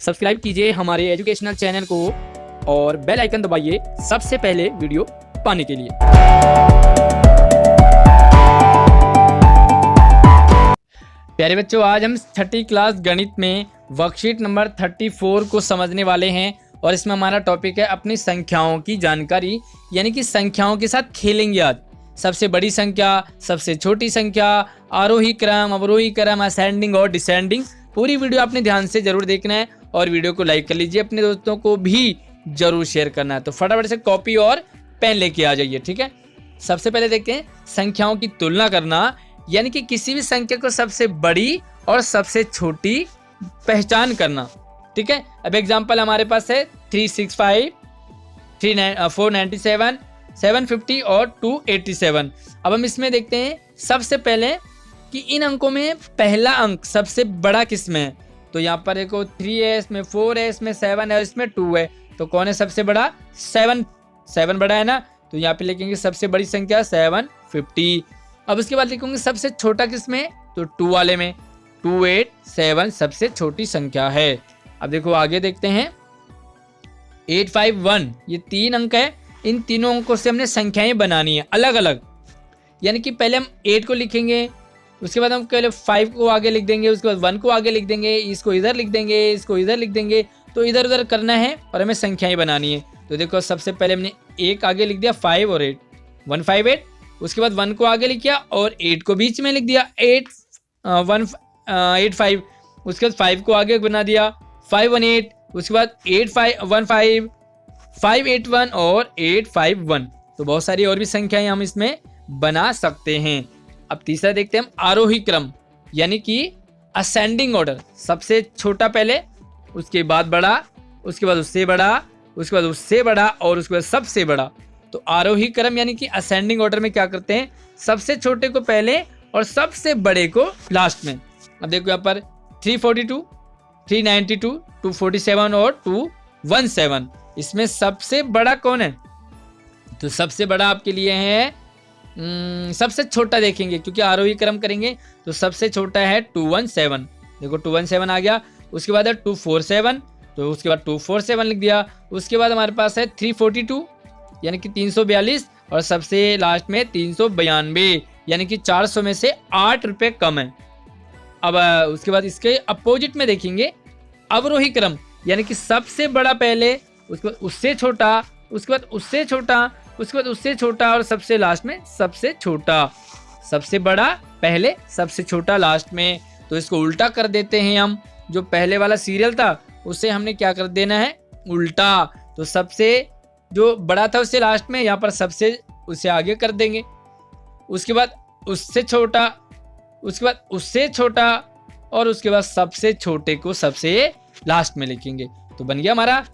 Subscribe कीजिए हमारे educational channel को और बेल आइकन दबाइए सबसे पहले वीडियो पाने के लिए। प्यारे बच्चों, आज हम छठी क्लास गणित में वर्कशीट नंबर 34 को समझने वाले हैं और इसमें हमारा टॉपिक है अपनी संख्याओं की जानकारी, यानी कि संख्याओं के साथ खेलेंगे आज। सबसे बड़ी संख्या, सबसे छोटी संख्या, आरोही क्रम, अवरोही क्रम, असेंडिंग और डिसेंडिंग। पूरी वीडियो आपने ध्यान से जरूर देखना है और वीडियो को लाइक कर लीजिए, अपने दोस्तों को भी जरूर शेयर करना है। तो फटाफट से कॉपी और पेन लेके आ जाइए, ठीक है। सबसे पहले देखते हैं संख्याओं की तुलना करना, यानी कि किसी भी संख्या को सबसे बड़ी और सबसे छोटी पहचान करना, ठीक है। अब एग्जांपल हमारे पास है 365, 497, 750 और 287। अब हम इसमें देखते हैं सबसे पहले कि इन अंकों में पहला अंक सबसे बड़ा किस में है। तो यहाँ पर देखो 3 है, इसमें 4 है, इसमें 7 है, इसमें 2 है। तो कौन है सबसे बड़ा? 7 बड़ा है ना। तो यहाँ पे लिखेंगे सबसे बड़ी संख्या 750। अब उसके बाद लिखेंगे सबसे छोटा किस में? तो 2 वाले में। 287 सबसे छोटी संख्या है। अब देखो आगे देखते हैं 851, ये 3 अंक है। इन तीनों अंकों से हमने संख्याएं बनानी है अलग अलग, यानी कि पहले हम 8 को लिखेंगे, उसके बाद हम पहले 5 को आगे लिख देंगे, उसके बाद 1 को आगे लिख देंगे, इसको इधर लिख देंगे, इसको इधर लिख देंगे। तो इधर उधर करना है और हमें संख्याएं बनानी है। तो देखो सबसे पहले हमने 1 आगे लिख दिया, 5 और 8, 158। उसके बाद 1 को आगे लिख दिया और 8 को बीच में लिख दिया, 185। उसके बाद 5 को आगे बना दिया, 518। उसके बाद 815, 581 और 851। तो बहुत सारी और भी संख्याएं हम इसमें बना सकते हैं। अब तीसरा देखते हैं हम आरोही क्रम, यानी कि असेंडिंग ऑर्डर। सबसे छोटा पहले, उसके बाद बड़ा, उसके बाद उससे बड़ा, उसके बाद उससे बड़ा और उसके बाद सबसे बड़ा। तो आरोही क्रम यानी कि असेंडिंग ऑर्डर में क्या करते हैं, सबसे छोटे को पहले और सबसे बड़े को लास्ट में। अब देखो यहाँ पर 342, 392, 247 और 217। इसमें सबसे बड़ा कौन है? तो सबसे बड़ा आपके लिए है सबसे छोटा देखेंगे, क्योंकि आरोही क्रम करेंगे तो सबसे छोटा है 217। देखो 217 आ गया। उसके बाद है 247, तो उसके बाद 247 लिख दिया। उसके बाद हमारे पास है 342, यानी कि 342 और सबसे लास्ट में 392, यानी कि 400 में से 8 रुपये कम है। अब उसके बाद इसके अपोजिट में देखेंगे अवरोही क्रम, यानी कि सबसे बड़ा पहले, उसके बाद उससे छोटा, उसके बाद उससे छोटा, उसके बाद उससे छोटा और सबसे लास्ट में सबसे छोटा। सबसे बड़ा पहले, सबसे छोटा लास्ट में। तो इसको उल्टा कर देते हैं हम। जो पहले वाला सीरियल था उसे हमने क्या कर देना है? उल्टा। तो सबसे जो बड़ा था उससे लास्ट में, यहाँ पर सबसे उसे आगे कर देंगे। उसके बाद उससे छोटा, उसके बाद उससे छोटा और उसके बाद सबसे छोटे को सबसे लास्ट में लिखेंगे। तो बन गया हमारा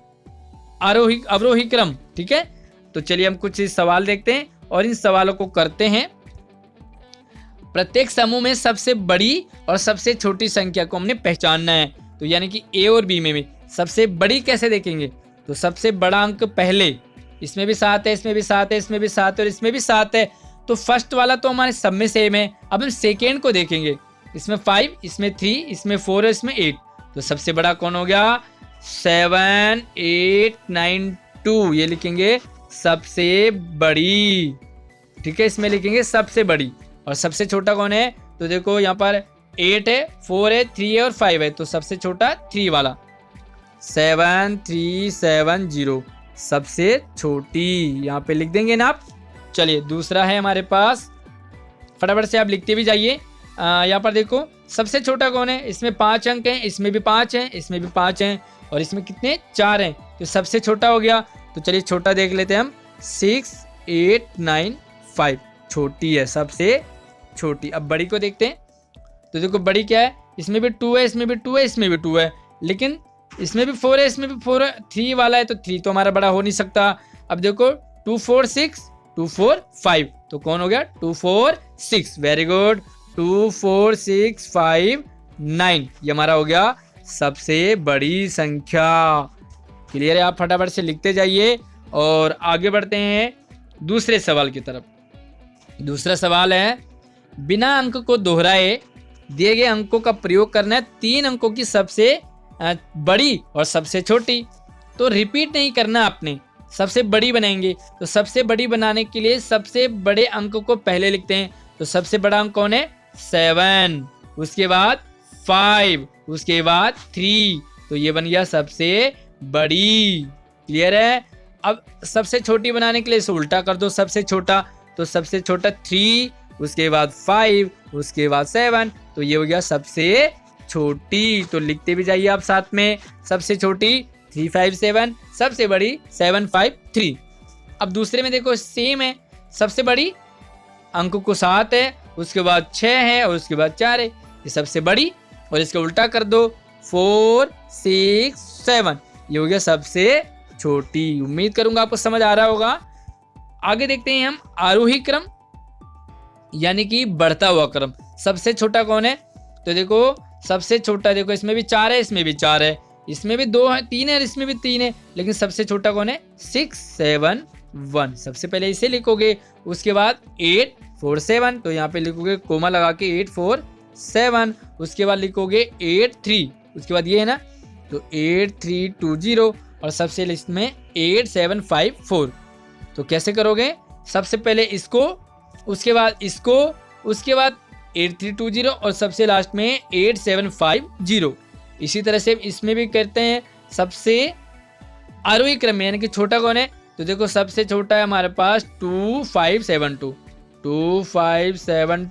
आरोही अवरोही क्रम, ठीक है। तो चलिए हम कुछ सवाल देखते हैं और इन सवालों को करते हैं। प्रत्येक समूह में सबसे बड़ी और सबसे छोटी संख्या को हमने पहचानना है। तो यानी कि ए और बी में भी सबसे बड़ी कैसे देखेंगे? तो सबसे बड़ा अंक पहले, इसमें भी 7 है, इसमें भी 7 है, इसमें भी 7 है और इसमें भी 7 है। तो फर्स्ट वाला तो हमारे सब में सेम है। अब हम सेकेंड को देखेंगे, इसमें 5, इसमें 3, इसमें 4 है, इसमें 8। तो सबसे बड़ा कौन हो गया? 7, 8, 9, 2, ये लिखेंगे सबसे बड़ी, ठीक है। इसमें लिखेंगे सबसे बड़ी। और सबसे छोटा कौन है? तो देखो यहाँ पर 8 है, 4 है, 3 है और 5 है। तो सबसे छोटा 3 वाला, 7370 सबसे छोटी, यहाँ पे लिख देंगे ना आप। चलिए दूसरा है हमारे पास, फटाफट से आप लिखते भी जाइए। यहाँ पर देखो सबसे छोटा कौन है? इसमें 5 अंक हैं, इसमें भी 5 हैं, इसमें भी 5 हैं और इसमें कितने? 4 हैं। तो सबसे छोटा हो गया। तो चलिए छोटा देख लेते हैं हम, 6895 छोटी है, सबसे छोटी। अब बड़ी को देखते हैं। तो देखो बड़ी क्या है? इसमें भी 2 है, इसमें भी 2 है, इसमें भी 2 है, लेकिन इसमें भी 4 है, इसमें भी 4 है। 3 वाला है तो 3 तो हमारा बड़ा हो नहीं सकता। अब देखो 246, 245, तो कौन हो गया? 246, वेरी गुड। 24659 ये हमारा हो गया सबसे बड़ी संख्या। क्लियर है? आप फटाफट से लिखते जाइए और आगे बढ़ते हैं दूसरे सवाल की तरफ। दूसरा सवाल है, बिना अंक को दोहराए दिए गए अंकों का प्रयोग करना है 3 अंकों की सबसे बड़ी और सबसे छोटी। तो रिपीट नहीं करना आपने, सबसे बड़ी बनाएंगे। तो सबसे बड़ी बनाने के लिए सबसे बड़े अंक को पहले लिखते हैं। तो सबसे बड़ा अंक कौन है? 7, उसके बाद 5, उसके बाद 3। तो ये बन गया सबसे बड़ी। क्लियर है? अब सबसे छोटी बनाने के लिए इसे उल्टा कर दो, सबसे छोटा। तो सबसे छोटा 3, उसके बाद 5, उसके बाद 7। तो ये हो गया सबसे छोटी। तो लिखते भी जाइए आप साथ में, सबसे छोटी 3, 5, 7, सबसे बड़ी 7, 5, 3। अब दूसरे में देखो सेम है, सबसे बड़ी अंक को 7 है, उसके बाद 6 है और उसके बाद 4 है। ये सबसे बड़ी, और इसका उल्टा कर दो 4, 6, 7। ये हो गया सबसे छोटी। उम्मीद करूंगा आपको समझ आ रहा होगा। आगे देखते हैं हम आरोही क्रम, यानी कि बढ़ता हुआ क्रम। सबसे छोटा कौन है? तो देखो सबसे छोटा, देखो इसमें भी 4 है, इसमें भी 4 है, इसमें भी 2 है, 3 है और इसमें भी 3 है। लेकिन सबसे छोटा कौन है? 6, 7, 1। सबसे पहले इसे लिखोगे, उसके बाद 8, 4, 7। तो यहाँ पे लिखोगे कोमा लगा के 8, 4, 7। उसके बाद लिखोगे 8, 3। उसके बाद ये है ना, तो 8, 3, 2, 0। और सबसे लिस्ट में 8, 7, 5, 4। तो कैसे करोगे? सबसे पहले इसको, उसके बाद इसको, उसके बाद 8, 3, 2, 0 और सबसे लास्ट में 8, 7, 5, 0। इसी तरह से इसमें भी करते हैं सबसे आरोही क्रम में, यानी कि छोटा कौन है? तो देखो सबसे छोटा है हमारे पास 2, 5, 7, 2। 2, 5, 7,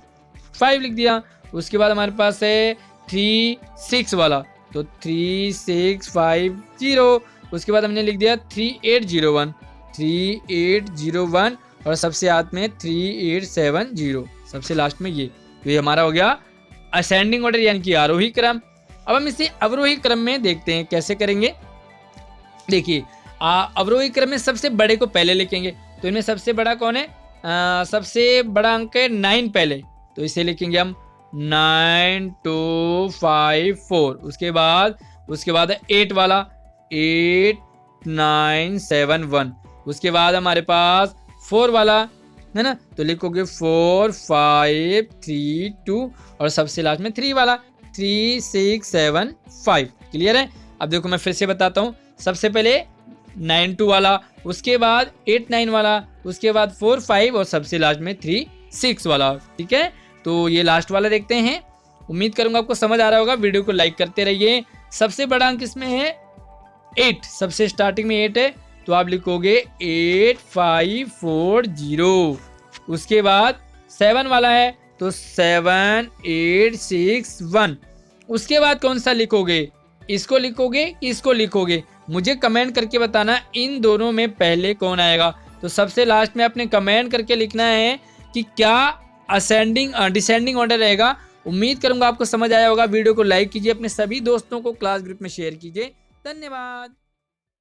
5 लिख दिया। उसके बाद हमारे पास है 3, 6 वाला, तो 3, 6, 5, 0। उसके बाद हमने लिख दिया 3, 8, 0, 1, 3, 8, 0, 1 और सबसे हाथ में 3, 8, 7, 0। सबसे लास्ट में ये। तो ये हमारा हो गया असेंडिंग ऑर्डर, यानी कि आरोही क्रम। अब हम इसे अवरोही क्रम में देखते हैं कैसे करेंगे। देखिए अवरोही क्रम में सबसे बड़े को पहले लिखेंगे। तो इनमें सबसे बड़ा कौन है? सबसे बड़ा अंक है 9 पहले, तो इसे लिखेंगे हम 9, 2, 5, 4। उसके बाद 8 वाला 8, 9, 7, 1। उसके बाद हमारे पास 4 वाला है ना, तो लिखोगे 4, 5, 3, 2 और सबसे लास्ट में 3 वाला 3, 6, 7, 5। क्लियर है? अब देखो मैं फिर से बताता हूँ। सबसे पहले 9, 2 वाला, उसके बाद 8, 9 वाला, उसके बाद 4, 5 और सबसे लास्ट में 3, 6 वाला। ठीक है, तो ये लास्ट वाला देखते हैं। उम्मीद करूंगा आपको समझ आ रहा होगा। वीडियो को लाइक करते रहिए। सबसे बड़ा अंक इसमें है 8, सबसे स्टार्टिंग में 8 है, तो आप लिखोगे 8, 5, 4, 0। उसके बाद 7 वाला है, तो 7, 8, 6, 1। उसके बाद कौन सा लिखोगे? इसको लिखोगे कि इसको लिखोगे? मुझे कमेंट करके बताना इन दोनों में पहले कौन आएगा। तो सबसे लास्ट में आपने कमेंट करके लिखना है कि क्या असेंडिंग डिसेंडिंग ऑर्डर रहेगा। उम्मीद करूंगा आपको समझ आया होगा। वीडियो को लाइक कीजिए, अपने सभी दोस्तों को क्लास ग्रुप में शेयर कीजिए। धन्यवाद।